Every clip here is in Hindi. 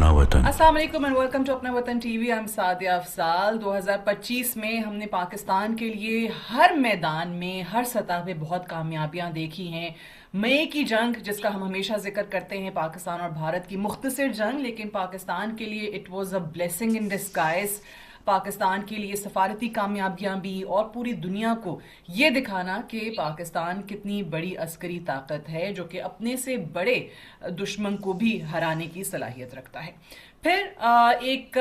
अपना वतन। अस्सलाम वालेकुम एंड वेलकम टू अपना वतन TV. I am Sadia Afzal. 2025 में हमने पाकिस्तान के लिए हर मैदान में हर सतह पे बहुत कामयाबियां देखी हैं। मई की जंग, जिसका हम हमेशा जिक्र करते हैं, पाकिस्तान और भारत की मुख्तसर जंग, लेकिन पाकिस्तान के लिए it was a blessing in disguise. Pakistan के लिए सफारती कामयाबियां भी और पूरी दुनिया को ये दिखाना कि पाकिस्तान कितनी बड़ी अस्करी ताकत है जो कि अपने से बड़े दुश्मन को भी हराने की सलाहियत रखता है। फिर एक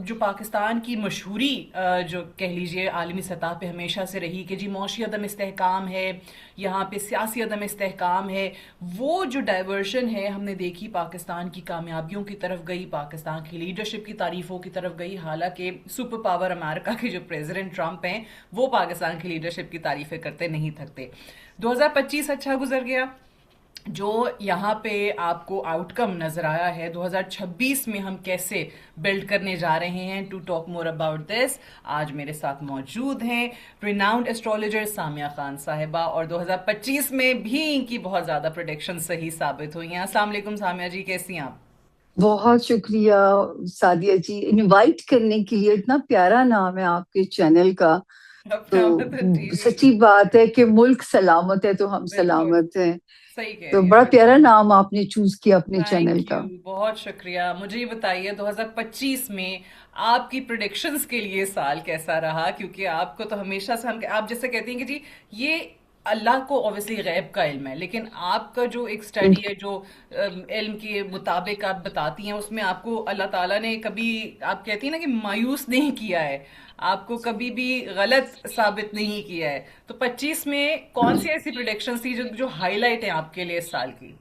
जो पाकिस्तान की मशहूरी जो कह लीजिए आलमी सतह पे हमेशा से रही कि जी मौशी अदम इस्तेहकाम है, यहाँ पे सियासी अदम इस्तेहकाम है, वो जो डाइवर्शन है हमने देखी, पाकिस्तान की कामयाबियों की तरफ गई, पाकिस्तान की लीडरशिप की तारीफों की तरफ गई। हालांकि सुपर पावर अमेरिका के जो प्रेसिडेंट ट्रंप हैं वो पाकिस्तान की लीडरशिप की तारीफें करते नहीं थकते। 2025 अच्छा गुजर गया। जो यहाँ पे आपको आउटकम नजर आया है 2026 में हम कैसे बिल्ड करने जा रहे हैं, to talk more about this आज मेरे साथ मौजूद हैं रिनाउंड एस्ट्रोलॉजर सामिया खान साहिबा, और 2025 में भी इनकी बहुत ज्यादा प्रोडिक्शन सही साबित हुई हैं। अस्सलाम वालेकुम सामिया जी, कैसी हैं आप? बहुत शुक्रिया सादिया जी, इनवाइट करने के लिए। इतना प्यारा नाम है आपके चैनल का। अपना वतन तो टीवी। सच्ची बात है कि मुल्क सलामत है तो हम बिल्कुल सलामत हैं। सही कह तो रही हैं, बड़ा बिल्कुल। प्यारा नाम आपने चूज किया अपने चैनल थैंक यू, का। बहुत शुक्रिया। मुझे ये बताइए 2025 में आपकी प्रोडिक्शंस के लिए साल कैसा रहा, क्योंकि आपको तो हमेशा से हम आप जैसे कहती हैं कि जी ये अल्लाह को ऑब्वियसली गैब का इल्म है, लेकिन आपका जो एक स्टडी है जो इल्म के मुताबिक आप बताती हैं उसमें आपको अल्लाह ताला ने कभी, आप कहती हैं ना कि मायूस नहीं किया है, आपको कभी भी गलत साबित नहीं किया है। तो 25 में कौन सी ऐसी प्रोडिक्शंस थी जो जो हाईलाइट है आपके लिए इस साल की?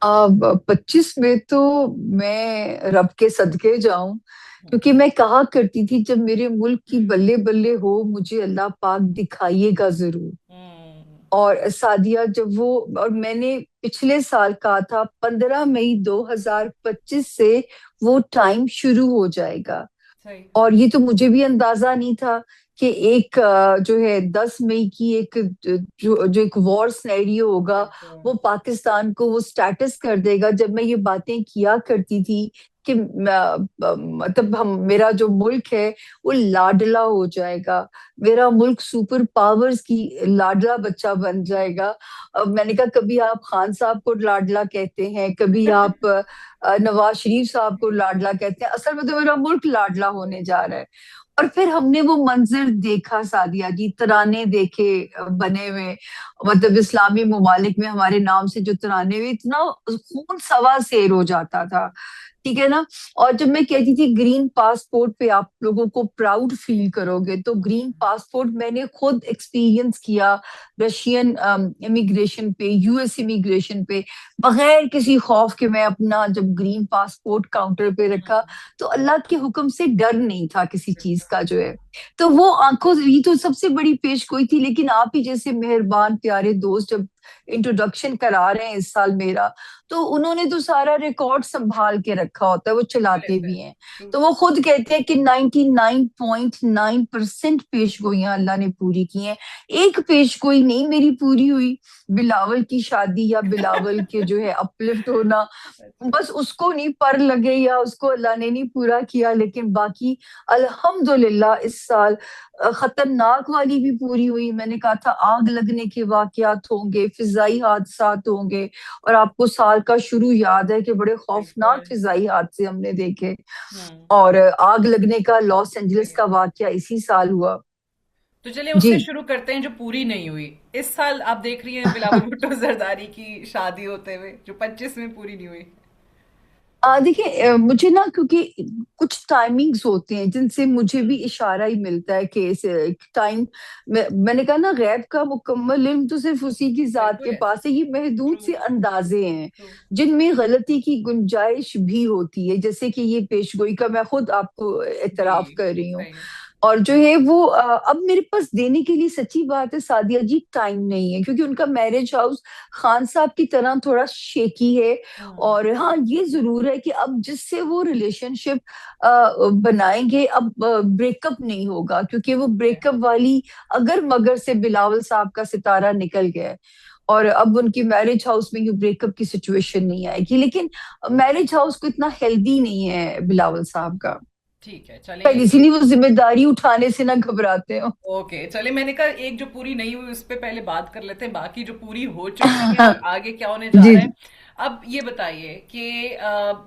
अब 25 में तो मैं रब के सदके जाऊं, क्योंकि मैं कहा करती थी जब मेरे मुल्क की बल्ले बल्ले हो मुझे अल्लाह पाक दिखाइएगा जरूर। हम्म। और सादिया जब वो, और मैंने पिछले साल कहा था 15 मई 2025 से वो टाइम शुरू हो जाएगा। सही। और ये तो मुझे भी अंदाजा नहीं था कि एक जो है 10 मई की एक जो एक वॉर सिनेरियो होगा, बिल्कुल। वो पाकिस्तान को वो स्टेटस कर देगा। जब मैं ये बातें किया करती थी कि मतलब हम, मेरा जो मुल्क है वो लाडला हो जाएगा, मेरा मुल्क सुपर पावर्स की लाडला बच्चा बन जाएगा। अब मैंने कहा कभी आप खान साहब को लाडला कहते हैं, कभी आप नवाज शरीफ साहब को लाडला कहते हैं, असल में तो मेरा मुल्क लाडला होने जा रहा है। और फिर हमने वो मंजर देखा सादिया जी, तराने देखे बने हुए, मतलब इस्लामी ममालिक में हमारे नाम से जो तराने हुए, इतना खून सवा सेर हो जाता था। ठीक है ना। और जब मैं कहती थी ग्रीन पासपोर्ट पे आप लोगों को प्राउड फील करोगे, तो ग्रीन पासपोर्ट मैंने खुद एक्सपीरियंस किया रशियन इमिग्रेशन पे, यूएस इमिग्रेशन पे। बगैर किसी खौफ के मैं अपना जब ग्रीन पासपोर्ट काउंटर पे रखा, तो अल्लाह के हुक्म से डर नहीं था किसी चीज का जो है। तो वो आंखों से, ये तो सबसे बड़ी पेश गोई थी। लेकिन आप ही जैसे मेहरबान प्यारे दोस्त जब इंट्रोडक्शन करा रहे हैं इस साल मेरा, तो उन्होंने तो सारा रिकॉर्ड संभाल के रखा होता है, वो चलाते भी हैं। तो वो खुद कहते हैं कि 99.9% पेश गोइयां अल्लाह ने पूरी की हैं। एक पेश गोई नहीं मेरी पूरी हुई, बिलावल की शादी या बिलावल के जो है अपलिफ्ट होना, अच्छा। बस उसको नहीं पर लगे या उसको अल्लाह ने नहीं पूरा किया। लेकिन बाकी अल्हम्दुलिल्लाह इस साल खतरनाक वाली भी पूरी हुई। मैंने कहा था आग लगने के वाकयात होंगे, फिजाई हादसात होंगे, और आपको साल का शुरू याद है कि बड़े खौफनाक बिल्कुल। फिजाई हादसे हमने देखे। हम्म। और आग लगने का लॉस एंजलिस का वाकया इसी साल हुआ। तो चलिए जी। उससे शुरू करते हैं जो पूरी नहीं हुई। इस साल आप देख रही हैं बिलावल भुट्टो जरदारी की शादी होते हुए, जो 25 में पूरी नहीं हुई। देखिए, मुझे ना, क्योंकि कुछ टाइमिंग्स होते हैं जिनसे मुझे भी इशारा ही मिलता है कि इस टाइम, मैंने कहा ना गैब का मुकम्मल इल्म तो सिर्फ उसी की जात बिल्कुल के है। पास है। ये महदूद ट्रू। से अंदाजे हैं ट्रू। जिनमें गलती की गुंजाइश भी होती है, जैसे कि ये पेशगोई का मैं खुद आपको जी। एतराफ कर रही हूँ। सही। और जो है वो अब मेरे पास देने के लिए सच्ची बात है सादिया जी टाइम नहीं है, क्योंकि उनका मैरिज हाउस खान साहब की तरह थोड़ा शेकी है। हम्म। और हाँ, ये जरूर है कि अब जिससे वो रिलेशनशिप बनाएंगे, अब ब्रेकअप नहीं होगा, क्योंकि वो ब्रेकअप वाली अगर मगर से बिलावल साहब का सितारा निकल गया है। और अब उनकी मैरिज हाउस में ये ब्रेकअप की सिचुएशन नहीं आएगी, लेकिन मैरिज हाउस को इतना हेल्दी नहीं है बिलावल साहब का। ठीक है, चलें शायद ये। इसीलिए वो जिम्मेदारी उठाने से ना घबराते हो। ओके, चले, मैंने कहा एक जो पूरी नहीं हुई उस पे पहले बात कर लेते हैं, बाकी जो पूरी हो चुकी है और आगे क्या होने जा जी रहा है। जी। अब ये बताइए कि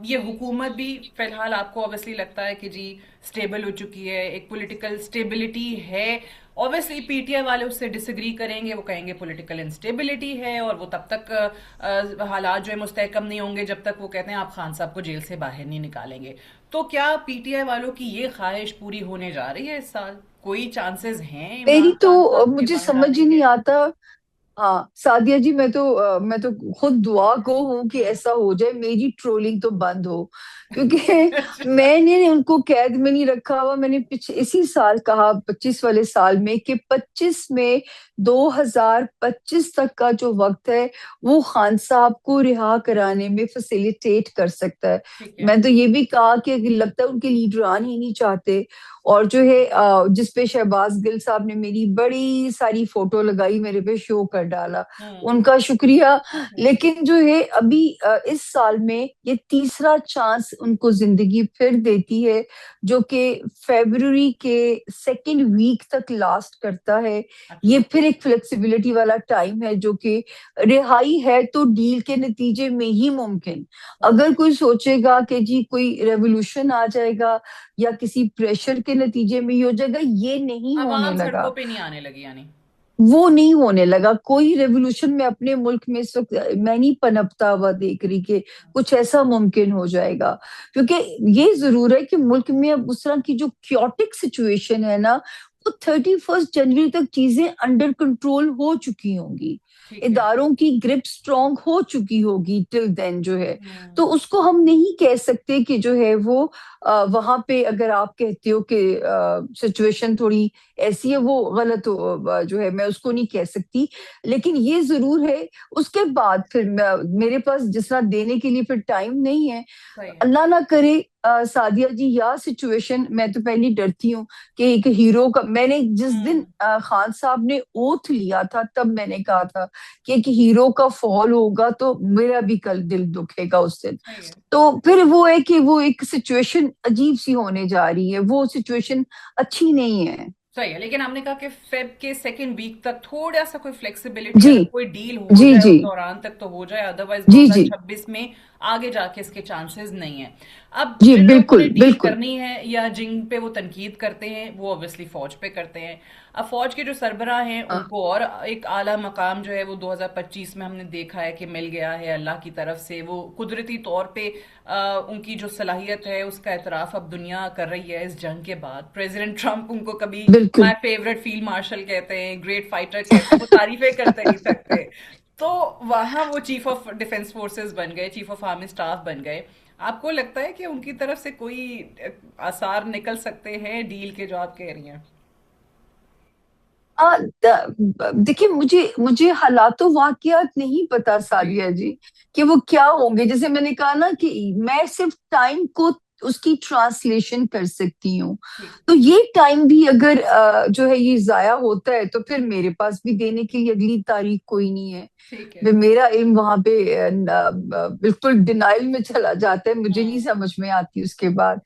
ये हुकूमत भी फिलहाल आपको ऑब्वियसली लगता है कि जी स्टेबल हो चुकी है, एक पॉलिटिकल स्टेबिलिटी है। ऑब्वियसली पीटीआई वाले उससे डिसएग्री करेंगे, वो कहेंगे पॉलिटिकल इंस्टेबिलिटी है, और वो तब तक हालात जो है मुस्तहकम नहीं होंगे जब तक वो कहते हैं आप खान साहब को जेल से बाहर नहीं निकालेंगे। तो क्या पीटीआई वालों की ये ख्वाहिश पूरी होने जा रही है इस साल? कोई चांसेस हैं इमरान मेरी तो खान साहब के मुझे बाहर समझ आने ही नहीं के? आता। हाँ सादिया जी, मैं तो खुद दुआ को हूँ कि ऐसा हो जाए, मेरी ट्रोलिंग तो बंद हो, क्योंकि अच्छा। मैंने उनको कैद में नहीं रखा हुआ। मैंने पिछले इसी साल कहा, 25 वाले साल में, कि 25 में 2025 तक का जो वक्त है वो खान साहब को रिहा कराने में फैसिलिटेट कर सकता है। ठीक है। मैं तो ये भी कहा कि अगर लगता है उनके लीडरान ही नहीं चाहते, और जो है जिसपे शहबाज गिल साहब ने मेरी बड़ी सारी फोटो लगाई, मेरे पे शो कर डाला, हम्म। उनका शुक्रिया। हम्म। लेकिन जो है अभी इस साल में ये तीसरा चांस उनको जिंदगी फिर देती है, जो कि फरवरी के सेकेंड वीक तक लास्ट करता है। ये अच्छा। फिर एक फ्लेक्सिबिलिटी वाला टाइम है, जो कि रिहाई है तो डील के नतीजे में ही मुमकिन। अगर ओके। कोई सोचेगा कि जी कोई रेवोल्यूशन आ जाएगा या किसी प्रेशर के नतीजे में ही हो जाएगा, ये नहीं होने आवाम सड़कों लगा। पे नहीं आने लगी यानी? वो नहीं होने लगा कोई रेवोल्यूशन में अपने मुल्क में इस वक्त। मैं नहीं पनपता हुआ देख रही कि कुछ ऐसा मुमकिन हो जाएगा, क्योंकि ये जरूर है कि मुल्क में अब उस तरह की जो क्योटिक सिचुएशन है ना, वो 31 जनवरी तक चीजें अंडर कंट्रोल हो चुकी होंगी, ठीक है। इदारों की ग्रिप स्ट्रांग हो चुकी होगी टिल देन जो है। तो हम्म। उसको हम नहीं कह सकते कि जो है वो वहां पे, अगर आप कहते हो कि सिचुएशन थोड़ी ऐसी है, वो गलत जो है, मैं उसको नहीं कह सकती। लेकिन ये जरूर है, उसके बाद फिर मेरे पास जिस तरह देने के लिए फिर टाइम नहीं है। सही है। अल्लाह ना करे सादिया जी, या सिचुएशन, मैं तो पहले डरती हूँ कि एक हीरो का, मैंने जिस दिन हम्म। खान साहब ने ओथ लिया था तब मैंने कहा था कि एक हीरो का फॉल होगा तो मेरा भी कल दिल दुखेगा उस दिन। सही है। तो फिर वो है कि वो एक सिचुएशन अजीब सी होने जा रही है, वो सिचुएशन अच्छी नहीं है। सही है, लेकिन आपने कहा कि फेब के सेकेंड वीक तक थोड़ा सा कोई फ्लेक्सिबिलिटी, जी अगर कोई डील हो जी जाए जी उस दौरान तक तो हो जाए, अदरवाइज जी जी 2026 में आगे जाके इसके चांसेस नहीं है। अब जी। जिन लोगों ने बिल्कुल डील बिल्कुल। करनी है या जिन पे वो तनकीद करते हैं वो ऑब्वियसली फौज पे करते हैं। अब फौज के जो सरबराह हैं हाँ, उनको और एक आला मकाम जो है वो 2025 में हमने देखा है कि मिल गया है अल्लाह की तरफ से। वो कुदरती तौर पे उनकी जो सलाहियत है उसका एतराफ अब दुनिया कर रही है इस जंग के बाद। प्रेसिडेंट ट्रंप उनको कभी बिल्कुल। माय फेवरेट फील्ड मार्शल कहते हैं, ग्रेट फाइटर कहते हैं, वो तारीफें करते नहीं थकते। तो वहां वो चीफ ऑफ डिफेंस फोर्सेस बन गए, चीफ ऑफ आर्मी स्टाफ बन गए। आपको लगता है कि उनकी तरफ से कोई आसार निकल सकते हैं डील के जो आप कह रही हैं? देखिए, मुझे मुझे हालातों वाकयात नहीं पता जी। सादिया जी कि वो क्या होंगे। जैसे मैंने कहा ना कि मैं सिर्फ टाइम को उसकी ट्रांसलेशन कर सकती हूँ। ठीक। तो ये टाइम भी अगर जो है ये जाया होता है तो फिर मेरे पास भी देने के लिए अगली तारीख कोई नहीं है। ठीक है। मेरा इल्म वहां पे बिल्कुल डिनाइल में चला जाता है, मुझे नहीं हम्म। समझ में आती उसके बाद।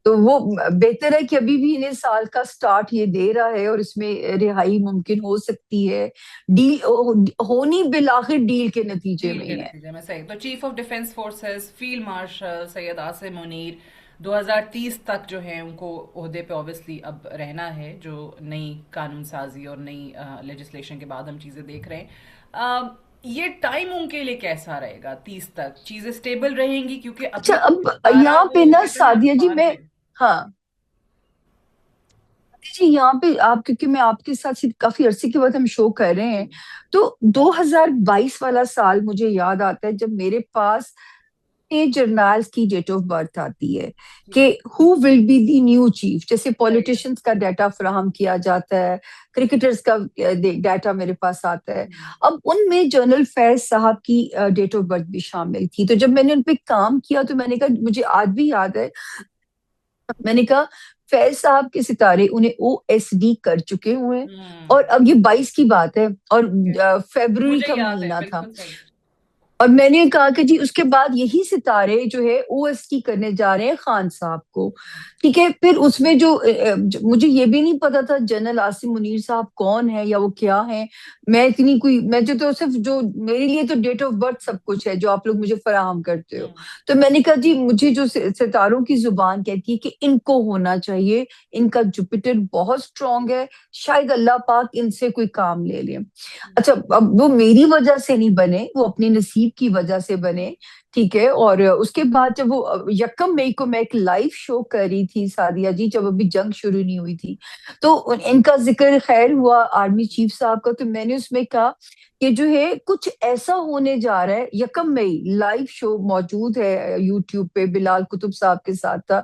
तो वो बेहतर है कि अभी भी इन्हें साल का स्टार्ट ये दे रहा है और इसमें रिहाई मुमकिन हो सकती है। डील होनी बिलाखिर डील के नतीजे डील में के ही है। नतीजे में, सही। तो chief of defence forces field marshal Syed Asim Munir 2030 तक जो है उनको ओहदे पे ऑब्वियसली अब रहना है, जो नई कानून साजी और नई लेजिस्लेशन के बाद हम चीजें देख रहे हैं। ये टाइम उनके लिए कैसा रहेगा? 30 तक चीजें स्टेबल रहेंगी? क्योंकि अच्छा, अभी तो अब सारा यहाँ पे वो ना कहते हैं ना सादिया जी, मार मैं, के। हाँ जी, यहाँ पे आप, क्योंकि मैं आपके साथ काफी अरसे के बाद हम शो कर रहे हैं, जी। तो 2022 वाला साल मुझे याद आता है जब मेरे पास जर्नल्स की डेट ऑफ बर्थ आती है कि ठीक है। Who will be the new chief. जैसे सही है। पॉलिटिशियंस का डाटा फराहम किया जाता है, क्रिकेटर्स का डाटा मेरे पास आता है। हम्म। अब उनमें जनरल फैज साहब की डेट ऑफ बर्थ भी शामिल थी। तो जब मैंने उन पे काम किया तो मैंने कहा, मुझे आज भी याद है, मैंने कहा फैज साहब के सितारे उन्हें ओएसडी कर चुके हुए हैं। हम्म। और अब ये 22 की बात है, और ओके। फरवरी मुझे का याद है, महीना था। बिल्कुल सही। और मैंने कहा कि जी उसके बाद यही सितारे जो है ओएसटी करने जा रहे हैं खान साहब को। ठीक है, फिर उसमें मुझे ये भी नहीं पता था जनरल आसिम मुनीर साहब कौन है या वो क्या है। मैं तो सिर्फ जो मेरे लिए तो डेट ऑफ बर्थ सब कुछ है जो आप लोग मुझे फराहम करते हो। हम्म। तो मैंने कहा जी मुझे जो सितारों की जुबान कहती है कि इनको होना चाहिए, इनका जुपिटर बहुत स्ट्रांग है, शायद अल्लाह पाक इनसे कोई काम ले ले। अच्छा, अब वो मेरी वजह से नहीं बने, वो अपने नसीब की वजह से बने। ठीक है, और उसके बाद जब वो 1 मई को मैं एक लाइव शो कर रही थी सादिया जी, जब अभी जंग शुरू नहीं हुई थी, तो इनका जिक्र खैर हुआ आर्मी चीफ साहब का, तो मैंने उसमें कहा कि जो है कुछ ऐसा होने जा रहा है। 1 मई लाइव शो मौजूद है यूट्यूब पे, बिलाल कुतुब साहब के साथ था।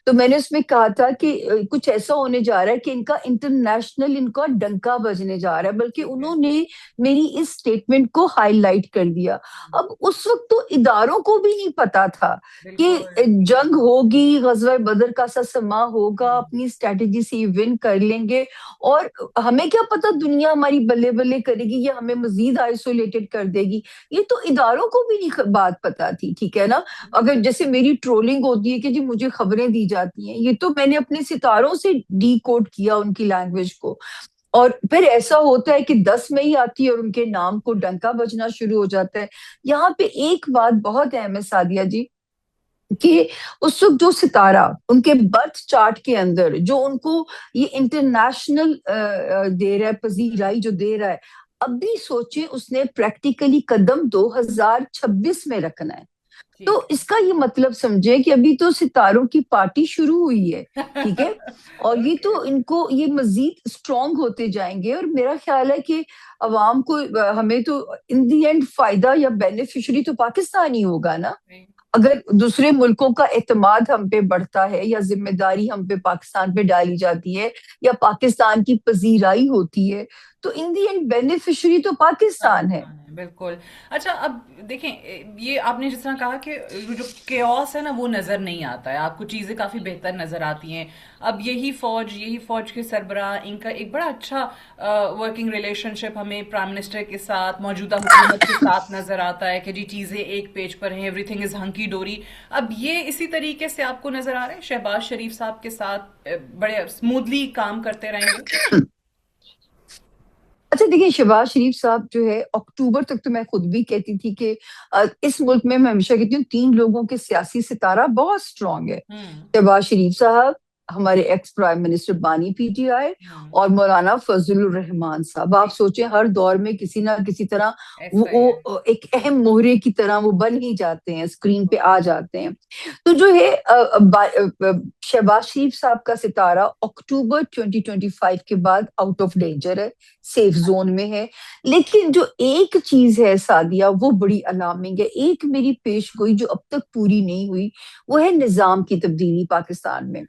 तो मैंने उसमें कहा था कि कुछ ऐसा होने जा रहा है कि इनका इंटरनेशनल इनका डंका बजने जा रहा है, बल्कि ठीक है। उन्होंने मेरी इस स्टेटमेंट को हाईलाइट कर दिया। अब उस वक्त तो इदारों को भी नहीं पता था कि बिल्कुल जी। जंग होगी, गजवा बदर का सा समा होगा, हम्म। अपनी स्ट्रेटेजी से विन कर लेंगे। और हमें क्या पता दुनिया हमारी बल्ले बल्ले करेगी या हमें मजीद आइसोलेटेड कर देगी। ये तो इदारों को भी नहीं बात पता थी, ठीक है ना। अगर जैसे मेरी ट्रोलिंग होती है कि जी मुझे खबरें दी जाती हैं, ये तो मैंने अपने सितारों से डी कोड किया उनकी लैंग्वेज को। और फिर ऐसा होता है कि 10 मई आती है और उनके नाम को डंका बजना शुरू हो जाता है। यहाँ पे एक बात बहुत अहम है सादिया जी, कि उस वक्त जो सितारा उनके बर्थ चार्ट के अंदर जो उनको ये इंटरनेशनल दे रहा है, पजीराई जो दे रहा है, अब भी सोचे उसने प्रैक्टिकली कदम 2026 में रखना है। ठीक तो इसका ये मतलब समझे कि अभी तो सितारों की पार्टी शुरू हुई है। है। ठीक है, और ये ओके। तो इनको ये मजीद स्ट्रांग होते जाएंगे, और मेरा ख्याल है कि अवाम को हमें तो इन दी एंड फायदा या बेनिफिशियरी तो पाकिस्तान ही होगा ना। अगर दूसरे मुल्कों का एतमाद हम पे बढ़ता है या जिम्मेदारी हम पे पाकिस्तान पे डाली जाती है या पाकिस्तान की पजीराई होती है, तो इन दी एंड बेनिफिशियरी तो पाकिस्तान है। पाकिस्तान है, बिल्कुल। अच्छा, अब देखें, ये आपने जिस तरह कहा कि ये जो केओस है ना वो नजर नहीं आता है, आपको चीजें काफी बेहतर नजर आती हैं। अब यही फौज के सरबराह, इनका एक बड़ा अच्छा वर्किंग रिलेशनशिप हमें प्राइम मिनिस्टर के साथ, मौजूदा हुकूमत के साथ नजर आता है कि जी चीजें एक पेज पर हैं, एवरीथिंग इज हंकी डोरी। अब ये इसी तरीके से आपको नजर आ रहे हैं शहबाज शरीफ साहब के साथ बड़े स्मूथली काम करते रहेंगे? अच्छा देखिए, शहबाज शरीफ साहब जो है अक्टूबर तक, तो मैं खुद भी कहती थी कि इस मुल्क में मैं हमेशा कहती हूँ 3 लोगों के सियासी सितारा बहुत स्ट्रांग है। हम्म। शहबाज शरीफ साहब, हमारे एक्स प्राइम मिनिस्टर बानी पीटीआई, हम्म। और मौलाना फजलुर रहमान साहब। आप सोचें हर दौर में किसी ना किसी तरह ऐसा ही है। वो एक अहम मोहरे की तरह वो बन ही जाते हैं, स्क्रीन पे आ जाते हैं। तो जो है शहबाज शरीफ साहब का सितारा अक्टूबर 2025 के बाद आउट ऑफ डेंजर है, सेफ जोन में है। लेकिन जो एक चीज है सादिया, वो बड़ी अलार्मिंग है, एक मेरी पेश गोई जो अब तक पूरी नहीं हुई, वो है निजाम की तब्दीली पाकिस्तान में।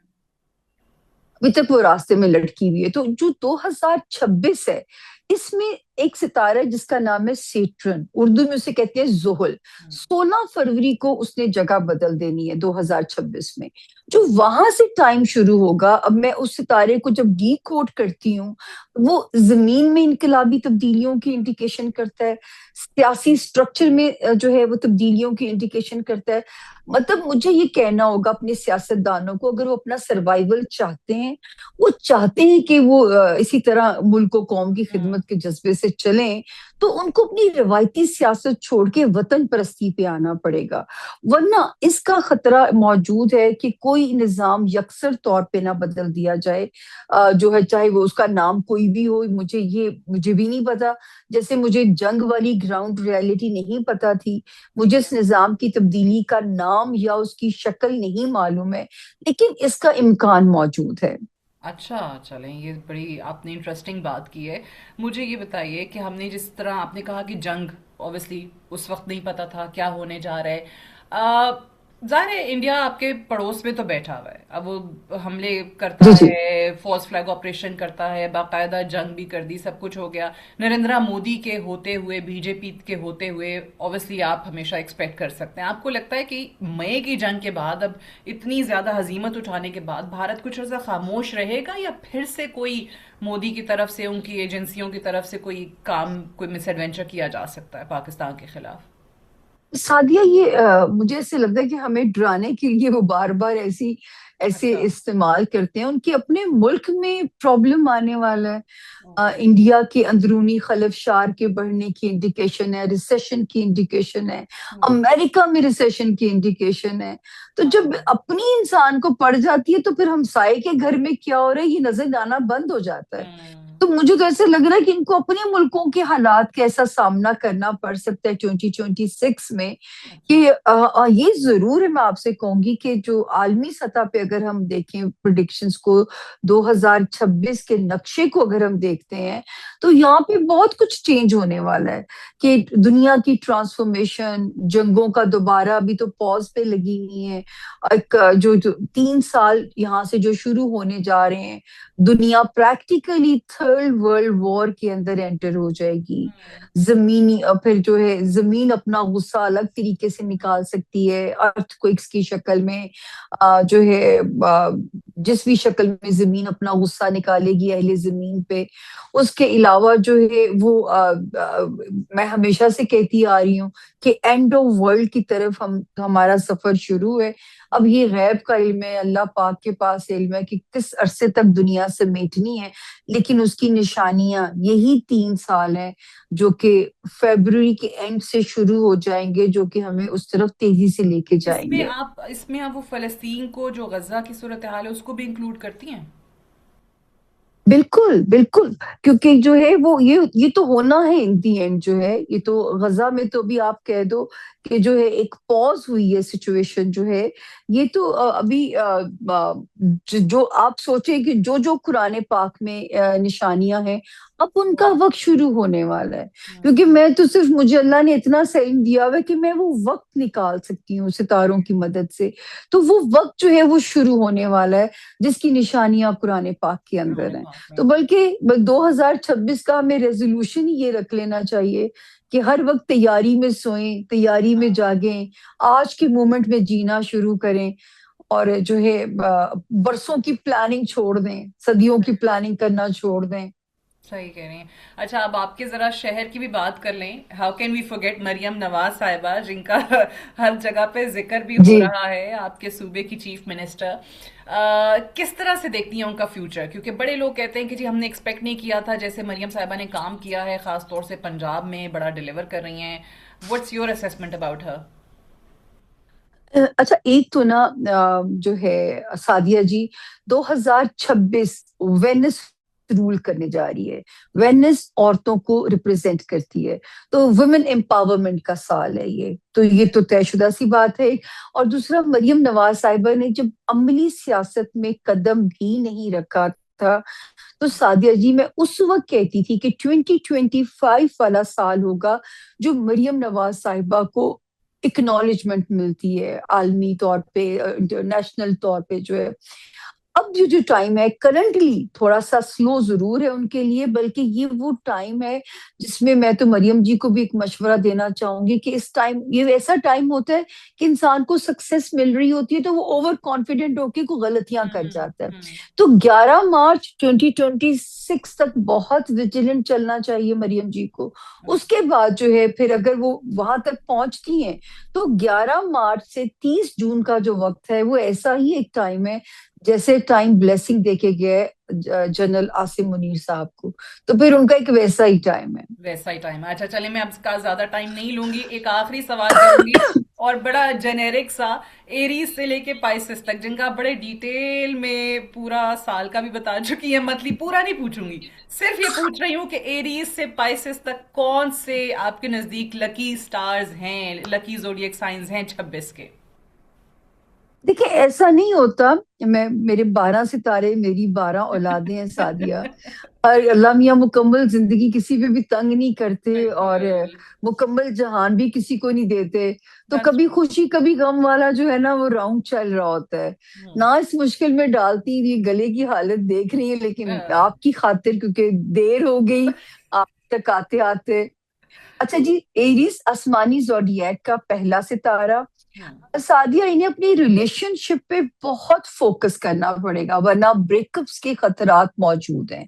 अभी तक वो रास्ते में लटकी हुई है। तो जो 2026 है, इसमें एक सितारा है जिसका नाम है सेट्रन, उर्दू में उसे कहते हैं जोहल। 16 फरवरी को उसने जगह बदल देनी है 2026 में। जो वहां से टाइम शुरू होगा, अब मैं उस सितारे को जब डी कोड करती हूँ, वो जमीन में इनकलाबी तब्दीलियों की इंडिकेशन करता है, सियासी स्ट्रक्चर में जो है वो तब्दीलियों की इंडिकेशन करता है। मतलब मुझे ये कहना होगा अपने सियासतदानों को, अगर वो अपना सर्वाइवल चाहते हैं, वो चाहते हैं कि वो इसी तरह मुल्क को कौम की हम्म। खिदमत के जज्बे से चलें, तो उनको अपनी रवायती सियासत छोड़ के वतन परस्ती पे आना पड़ेगा। वरना इसका खतरा मौजूद है कि कोई निजाम यकसर तौर पे ना बदल दिया जाए, जो है चाहे वो उसका नाम कोई भी हो। मुझे भी नहीं पता, जैसे मुझे जंग वाली ग्राउंड रियलिटी नहीं पता थी, मुझे इस निजाम की तब्दीली का नाम या उसकी शक्ल नहीं मालूम है, लेकिन इसका इम्कान मौजूद है। अच्छा, चलें, ये बड़ी आपने इंटरेस्टिंग बात की है। मुझे ये बताइए कि हमने जिस तरह आपने कहा कि जंग ऑब्वियसली उस वक्त नहीं पता था क्या होने जा रहा है। जाहिर है इंडिया आपके पड़ोस में तो बैठा हुआ है, अब वो हमले करता जी जी। है, फॉल्स फ्लैग ऑपरेशन करता है, बाकायदा जंग भी कर दी, सब कुछ हो गया। नरेंद्र मोदी के होते हुए, बीजेपी के होते हुए, ऑब्वियसली आप हमेशा एक्सपेक्ट कर सकते हैं। आपको लगता है कि मई की जंग के बाद, अब इतनी ज्यादा हजीमत उठाने के बाद, भारत कुछ ऐसा खामोश रहेगा, या फिर से कोई मोदी की तरफ से, उनकी एजेंसियों की तरफ से कोई काम, कोई मिस एडवेंचर किया जा सकता है पाकिस्तान के खिलाफ? सादिया, ये मुझे ऐसे लगता है कि हमें डराने के लिए वो बार बार ऐसी ऐसे अच्छा। इस्तेमाल करते हैं। उनके अपने मुल्क में प्रॉब्लम आने वाला है। ओके। इंडिया की अंदरूनी खलफशार के बढ़ने की इंडिकेशन है, रिसेशन की इंडिकेशन है, हम्म। अमेरिका में रिसेशन की इंडिकेशन है। तो जब हाँ। अपनी इंसान को पड़ जाती है तो फिर हमसाए के घर में क्या हो रहा है ये नजर आना बंद हो जाता है। हम्म। तो मुझे तो ऐसे लग रहा है कि इनको अपने मुल्कों के हालात का ऐसा सामना करना पड़ सकता है 2026 में। अच्छा। कि ये जरूर है, मैं आपसे कहूंगी कि जो आलमी सतह पे अगर हम देखें प्रिडिक्शंस को, 2026 के नक्शे को अगर हम देखते हैं, तो यहाँ पे बहुत कुछ चेंज होने वाला है। कि दुनिया की ट्रांसफॉर्मेशन, जंगों का दोबारा अभी तो पॉज पे लगी हुई है। एक जो 3 साल यहाँ से जो शुरू होने जा रहे हैं, दुनिया प्रैक्टिकली थर्ड वर्ल्ड वॉर के अंदर एंटर हो जाएगी। हम्म। जमीनी फिर जो है जमीन अपना गुस्सा अलग तरीके से निकाल सकती है, अर्थक्वेक्स की शक्ल में। जो है जिस भी शक्ल में जमीन अपना गुस्सा निकालेगी अहले जमीन पे। उसके अलावा जो है वो मैं हमेशा से कहती आ रही हूँ कि एंड ऑफ वर्ल्ड की तरफ हम हमारा सफर शुरू है। अब ये गैब का इल्म है, अल्लाह पाक के पास इल्म है कि किस अरसे तक दुनिया समेटनी है। लेकिन उसकी निशानियां यही 3 साल हैं, जो कि फरवरी के एंड से शुरू हो जाएंगे, जो कि हमें उस तरफ तेजी से लेके जाएंगे। इसमें आप वो फलस्तीन को, जो गजा की सूरत हाल है, उसको भी इंक्लूड करती हैं? बिल्कुल बिल्कुल। क्योंकि जो है वो ये तो होना है इन दी एंड। जो है ये तो गजा में तो भी आप कह दो कि जो है एक पॉज हुई है सिचुएशन जो है। ये तो अभी जो आप सोचे कि जो जो कुरान पाक में निशानियां हैं, अब वो उनका आप। वक्त शुरू होने वाला है। क्योंकि हम्म। मैं तो सिर्फ, मुझे अल्लाह ने इतना सही दिया हुआ है कि मैं वो वक्त निकाल सकती हूँ सितारों की मदद से। तो वो वक्त जो है वो शुरू होने वाला है, जिसकी निशानियां कुरान पाक के कुरान अंदर हैं। पाक तो में। बल्कि 2026 का हमें रेजोल्यूशन ही ये रख लेना चाहिए कि हर वक्त तैयारी में सोएं, तैयारी में जागें, आज के मोमेंट में जीना शुरू करें। और जो है बरसों की प्लानिंग छोड़ दें, सदियों की प्लानिंग करना छोड़ दें। सही कह रही हैं। अच्छा, अब आपके जरा शहर की भी बात कर लें। How can we forget Maryam Nawaz साहिबा, जिनका हर जगह पे जिक्र भी हो जी। रहा है, आपके सूबे की चीफ मिनिस्टर। किस तरह से देखती हैं उनका फ्यूचर? क्योंकि बड़े लोग कहते हैं कि जी हमने एक्सपेक्ट नहीं किया था, जैसे मरियम साहिबा ने काम किया है, खास तौर से पंजाब में बड़ा डिलीवर कर रही हैं। What's your assessment about her? अच्छा, एक तो ना जो है सादिया जी, 2026 वेनिस रूल करने जा रही है। वेनिस औरतों को रिप्रेजेंट करती है। तो वुमेन एम्पावरमेंट का साल है ये, तो ये तो तयशुदा सी बात है। और दूसरा, मरियम नवाज साहिबा ने जब अमली सियासत में कदम भी नहीं रखा था, तो सादिया जी मैं उस वक्त कहती थी कि 2025 वाला साल होगा जो मरियम नवाज साहिबा को इक्नॉलेजमेंट मिलती है आलमी तौर पे, इंटरनेशनल तौर पे जो है। अब जो टाइम है करंटली थोड़ा सा स्लो जरूर है उनके लिए, बल्कि ये वो टाइम है जिसमें मैं तो मरियम जी को भी एक मशवरा देना चाहूंगी कि इस टाइम, ये ऐसा टाइम होता है कि इंसान को सक्सेस मिल रही होती है तो वो ओवर कॉन्फिडेंट होके को गलतियां कर जाता है। हम्म। तो 11 मार्च 2026 तक बहुत विजिलेंट चलना चाहिए मरियम जी को। उसके बाद जो है फिर अगर वो वहां तक पहुंचती हैं, तो 11 मार्च से 30 जून का जो वक्त है वो ऐसा ही एक टाइम है जैसे टाइम ब्लेसिंग देके गए जनरल आसिम मुनीर साहब को। तो फिर उनका एक वैसा ही टाइम है। वैसा ही टाइम है। अच्छा, चलिए, मैं आपका ज्यादा टाइम नहीं लूंगी, एक आखिरी सवाल करूंगी, और बड़ा जेनेरिक सा। एरीज से लेके पाइसेस तक, जिनका आप बड़े डिटेल में पूरा साल का भी बता चुकी है, मतली पूरा नहीं पूछूंगी, सिर्फ ये पूछ रही हूँ कि एरीज से पाइसेस तक कौन से आपके नजदीक लकी स्टार्स हैं, लकी जोडिएक साइंस हैं 26 के? देखिए, ऐसा नहीं होता। मैं, मेरे 12 सितारे, मेरी 12 औलादें हैं सादिया। और अल्लाह मियाँ मुकम्मल जिंदगी किसी पे भी तंग नहीं करते, और बिल्कुल। मुकम्मल जहान भी किसी को नहीं देते। तो दैट्स कभी ट्रू। खुशी कभी गम वाला जो है ना, वो राउंड चल रहा होता है। ना इस मुश्किल में डालती ये गले की हालत देख रही है, लेकिन आपकी खातिर क्योंकि देर हो गई आप तक आते आते। अच्छा जी, एरीज आसमानी जोडिएक का पहला सितारा। सादिया, इन्हें अपनी रिलेशनशिप पे बहुत फोकस करना पड़ेगा, वरना ब्रेकअप्स के खतरात मौजूद हैं।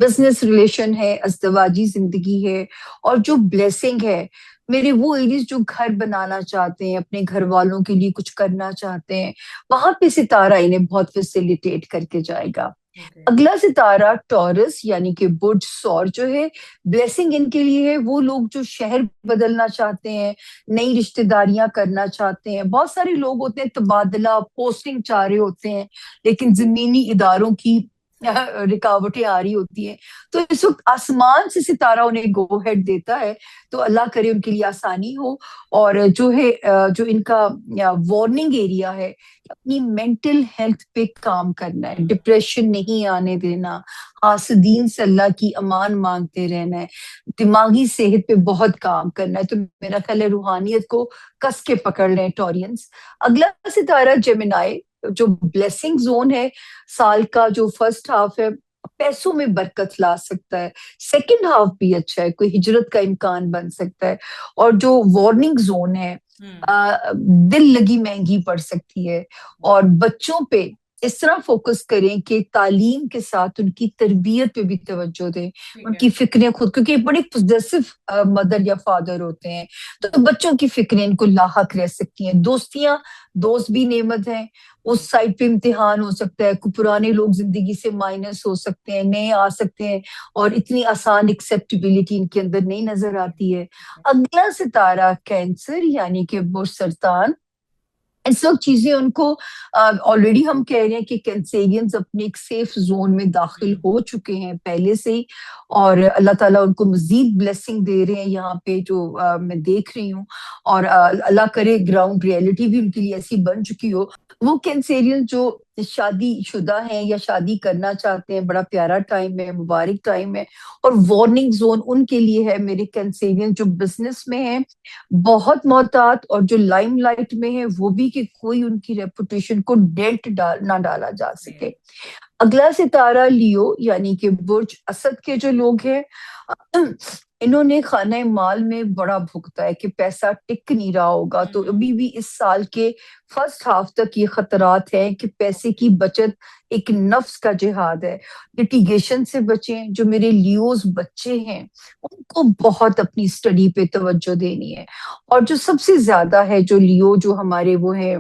बिजनेस रिलेशन है, अज़दवाजी जिंदगी है, और जो ब्लेसिंग है, मेरे वो एरियज जो घर बनाना चाहते हैं, अपने घर वालों के लिए कुछ करना चाहते हैं, वहां पे सितारा इन्हें बहुत फैसिलिटेट करके जाएगा। ओके। अगला सितारा टॉरस यानी कि बुर्ज सौर जो है, ब्लेसिंग इनके लिए है। वो लोग जो शहर बदलना चाहते हैं, नई रिश्तेदारियां करना चाहते हैं, बहुत सारे लोग होते हैं तबादला पोस्टिंग चाह रहे होते हैं, लेकिन जमीनी इदारों की रुकावटें आ रही होती हैं। तो इस वक्त आसमान से सितारा उन्हें गो हेड देता है। तो अल्लाह करे उनके लिए आसानी हो। और जो है जो इनका वार्निंग एरिया है, अपनी मेंटल हेल्थ पे काम करना है, डिप्रेशन नहीं आने देना, हासदीन से अल्लाह की अमान मांगते रहना है, दिमागी सेहत पे बहुत काम करना है। तो मेरा ख्याल है रूहानियत को कस के पकड़ लें टॉरियंस। अगला सितारा जेमिनाई, जो ब्लेसिंग जोन है, साल का जो फर्स्ट हाफ है पैसों में बरकत ला सकता है, सेकंड हाफ भी अच्छा है, कोई हिजरत का इम्कान बन सकता है। और जो वार्निंग जोन है, दिल लगी महंगी पड़ सकती है। और बच्चों पे इस तरह फोकस करें कि तालीम के साथ उनकी तरबियत पे भी तवज्जो दें, ठीक है। उनकी फिक्रें खुद, क्योंकि बड़े पोजेसिव मदर या फादर होते हैं, तो बच्चों की फिक्रें इनको लाहक रह सकती हैं। दोस्तियां, दोस्त भी नेमत हैं, उस साइड पे इम्तिहान हो सकता है, कुछ पुराने लोग जिंदगी से माइनस हो सकते हैं, नए आ सकते हैं, और इतनी आसान एक्सेप्टेबिलिटी इनके अंदर नहीं नजर आती है। अगला सितारा कैंसर यानी कि बुर्ज सरतान। इस वक्त चीजें उनको ऑलरेडी हम कह रहे हैं कि कैंसेरियंस अपने एक सेफ जोन में दाखिल हो चुके हैं पहले से ही, और अल्लाह ताला उनको मजीद ब्लेसिंग दे रहे हैं यहाँ पे जो मैं देख रही हूँ। और अल्लाह करे ग्राउंड रियलिटी भी उनके लिए ऐसी बन चुकी हो। वो कैंसेरियंस जो शादी शुदा हैं या शादी करना चाहते हैं, बड़ा प्यारा टाइम है, मुबारक टाइम है। और वार्निंग जोन उनके लिए है, मेरे कैंसेरियंस जो बिजनेस में है बहुत मोहतात, और जो लाइमलाइट में है वो भी, कि कोई उनकी रेपुटेशन को डेंट ना डाला जा सके। अगला सितारा लियो यानी कि बुर्ज असद के जो लोग हैं, इन्होंने खाना माल में बड़ा भुगता है कि पैसा टिक नहीं रहा होगा। तो अभी भी इस साल के फर्स्ट हाफ तक ये खतरात हैं कि पैसे की बचत एक नफ्स का जिहाद है। लिटिगेशन से बचें। जो मेरे लियोज बच्चे हैं उनको बहुत अपनी स्टडी पे तवज्जो देनी है। और जो सबसे ज्यादा है, जो लियो जो हमारे वो है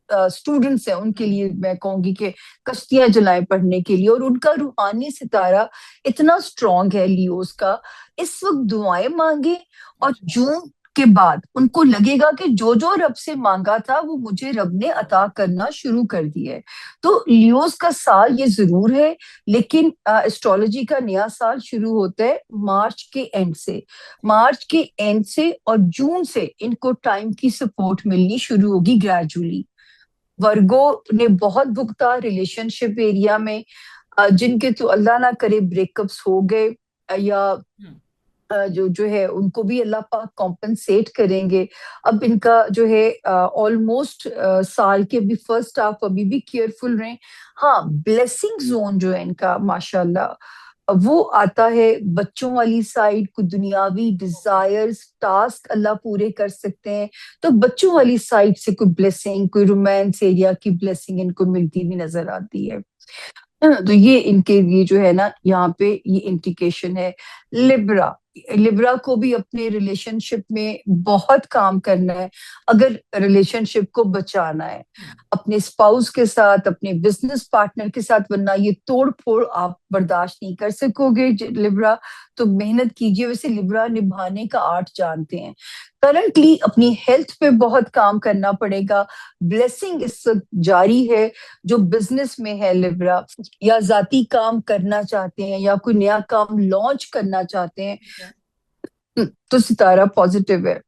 स्टूडेंट्स हैं, उनके लिए मैं कहूंगी कि कश्तियां जलाएं पढ़ने के लिए। और उनका रूहानी सितारा इतना स्ट्रांग है लियोस का, इस वक्त दुआएं मांगे, और जून के बाद उनको लगेगा कि जो जो रब से मांगा था वो मुझे रब ने अता करना शुरू कर दिया है। तो लियोस का साल ये जरूर है, लेकिन एस्ट्रोलॉजी का नया साल शुरू होता है मार्च के एंड से। मार्च के एंड से और जून से इनको टाइम की सपोर्ट मिलनी शुरू होगी ग्रेजुअली। वर्गो ने बहुत भुगता रिलेशनशिप एरिया में, जिनके तो अल्लाह ना करे ब्रेकअप्स हो गए, या जो जो है उनको भी अल्लाह पाक कॉम्पनसेट करेंगे। अब इनका जो है ऑलमोस्ट साल के भी फर्स्ट हाफ अभी भी केयरफुल रहें। हाँ, ब्लेसिंग जोन जो है इनका माशाल्लाह वो आता है बच्चों वाली साइड को, दुनियावी डिजायर्स टास्क अल्लाह पूरे कर सकते हैं। तो बच्चों वाली साइड से कोई ब्लेसिंग, कोई रोमांस एरिया की ब्लेसिंग इनको मिलती हुई नजर आती है। तो ये इनके लिए जो है ना, यहाँ पे ये इंडिकेशन है। लिब्रा, लिब्रा को भी अपने रिलेशनशिप में बहुत काम करना है अगर रिलेशनशिप को बचाना है अपने स्पाउस के साथ, अपने बिजनेस पार्टनर के साथ, वरना ये तोड़ फोड़ आप बर्दाश्त नहीं कर सकोगे लिब्रा। तो मेहनत कीजिए। वैसे लिब्रा निभाने का आर्ट जानते हैं। करंटली अपनी हेल्थ पे बहुत काम करना पड़ेगा। ब्लेसिंग इस वक्त जारी है। जो बिजनेस में है लिब्रा, या जाती काम करना चाहते हैं, या कोई नया काम लॉन्च करना चाहते हैं, तो सितारा पॉजिटिव है।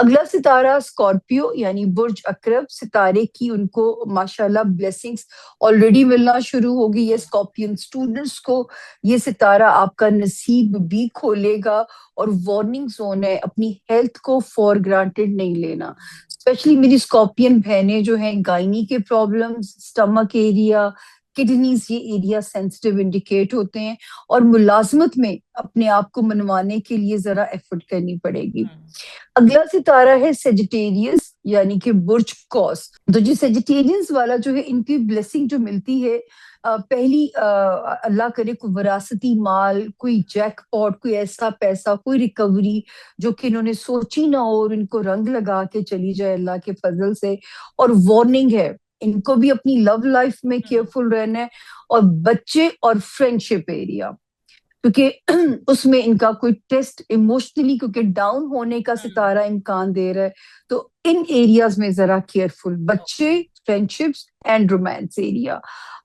अगला सितारा स्कॉर्पियो यानी बुर्ज अकरब सितारे की उनको माशाल्लाह ब्लेसिंग्स ऑलरेडी मिलना शुरू होगी। ये स्कॉर्पियन स्टूडेंट्स को ये सितारा आपका नसीब भी खोलेगा। और वार्निंग जोन है, अपनी हेल्थ को फॉर ग्रांटेड नहीं लेना। स्पेशली मेरी स्कॉर्पियन बहनें जो हैं, गायनी के प्रॉब्लम्स, स्टमक एरिया, किडनीज, ये एरिया सेंसिटिव इंडिकेट होते हैं और मुलाजमत में अपने आप को मनवाने के लिए जरा एफर्ट करनी पड़ेगी। अगला सितारा है सेजिटेरियस यानी कि बुर्ज कौस। तो जो सेजिटेरियंस वाला जो है, इनकी ब्लेसिंग जो मिलती है, पहली अल्लाह करे कोई विरासती माल, कोई जैकपॉट, कोई ऐसा पैसा, कोई रिकवरी जो कि इन्होंने सोची ना हो और इनको रंग लगा के चली जाए अल्लाह के फजल से। और वार्निंग है, इनको भी अपनी लव लाइफ में केयरफुल रहना है। और बच्चे और फ्रेंडशिप एरिया, क्योंकि उसमें इनका कोई टेस्ट इमोशनली, क्योंकि डाउन होने का सितारा इम्कान दे रहा है, तो इन एरियाज में जरा केयरफुल, बच्चे, फ्रेंडशिप्स एंड रोमांस एरिया।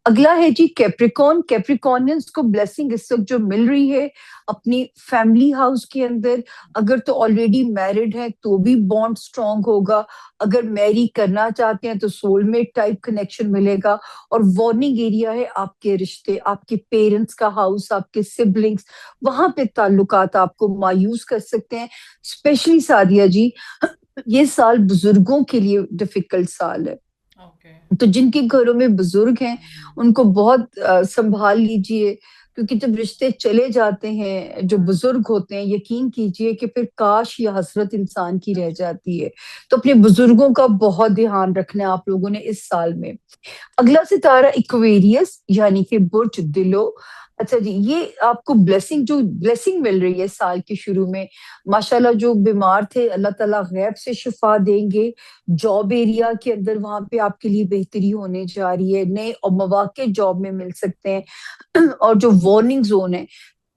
अगला है जी कैप्रिकॉन। कैप्रिकॉनियंस को ब्लेसिंग इस वक्त जो मिल रही है अपनी फैमिली हाउस के अंदर, अगर तो ऑलरेडी मैरिड है तो भी बॉन्ड स्ट्रांग होगा, अगर मैरी करना चाहते हैं तो सोलमेट टाइप कनेक्शन मिलेगा। और वार्निंग एरिया है आपके रिश्ते, आपके पेरेंट्स का हाउस, आपके सिबलिंग्स, वहां पे ताल्लुकात आपको मायूस कर सकते हैं। स्पेशली सादिया जी, ये साल बुजुर्गों के लिए डिफिकल्ट साल है। तो जिनके घरों में बुजुर्ग हैं उनको बहुत संभाल लीजिए, क्योंकि जब रिश्ते चले जाते हैं, जो बुजुर्ग होते हैं, यकीन कीजिए कि फिर काश या हसरत इंसान की रह जाती है। तो अपने बुजुर्गों का बहुत ध्यान रखना है आप लोगों ने इस साल में। अगला सितारा इक्वेरियस यानी कि बुर्ज दिलो। अच्छा जी, ये आपको ब्लेसिंग मिल रही है साल के शुरू में। माशाल्लाह, जो बीमार थे अल्लाह ताला गैब से शिफा देंगे। जॉब एरिया के अंदर वहां पे आपके लिए बेहतरी होने जा रही है, नए और मौके जॉब में मिल सकते हैं। और जो वार्निंग जोन है,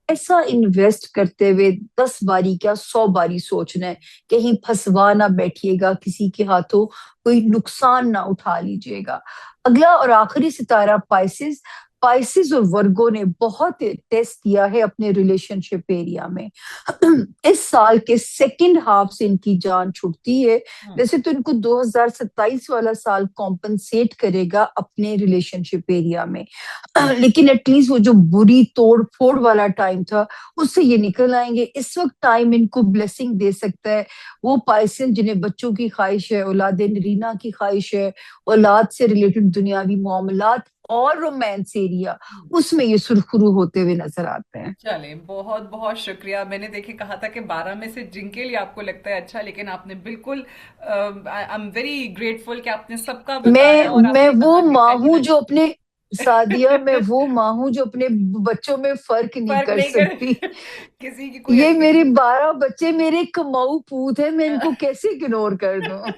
ऐसा इन्वेस्ट करते हुए 10 बारी क्या 100 बारी सोचना है, कहीं फंसवा ना बैठिएगा, किसी के हाथों कोई नुकसान ना उठा लीजिएगा। अगला और आखिरी सितारा पाइसेस। पाइसेस और वर्गो ने बहुत टेस्ट दिया है अपने रिलेशनशिप एरिया में। इस साल के सेकंड हाफ से इनकी जान छुटती है। वैसे तो इनको 2027 वाला साल कॉम्पनसेट करेगा अपने रिलेशनशिप एरिया में, लेकिन एटलीस्ट वो जो बुरी तोड़ फोड़ वाला टाइम था उससे ये निकल आएंगे। इस वक्त टाइम इनको ब्लेसिंग दे सकता है। वो पाइसन जिन्हें बच्चों की ख्वाहिश है, औलाद नरीना की ख्वाहिश है, औलाद से रिलेटेड दुनियावी मामलात और रोमांस एरिया, उसमें ये सुरखुरू होते हुए नजर आते हैं। चले, बहुत बहुत शुक्रिया। मैंने देखिए कहा था कि 12 में से जिनके लिए आपको लगता है अच्छा, लेकिन आपने बिल्कुल, आई एम वेरी ग्रेटफुल कि आपने सबका बताया और मैं आपने वो कहा कि माँ कहीं हूँ ना जो अपने सादिया, मैं वो माँ हूँ जो अपने बच्चों में फर्क नहीं फर्क कर नहीं कर सकती। किसी की कोई ये मेरे एक्टिविटी। 12 बच्चे मेरे कमाऊ पूत है, मैं इनको कैसे इग्नोर कर दूं।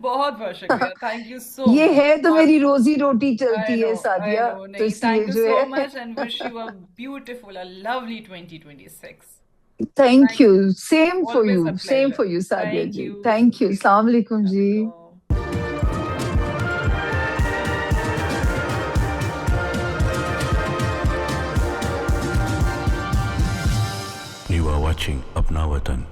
बहुत बहुत शुक्रिया, थैंक यू सो ये मच। है तो और मेरी रोजी रोटी आई चलती नो, है आई सादिया, नो, तो नहीं, इसलिए थैंक यू जो सो है। Much and wish you a beautiful, a lovely 2026। Thank thank you, you, same for always a you, same pleasure. For you Sadia thank ji, you. Thank you, अस्सलाम वालेकुम जी। You are watching Apna Watan.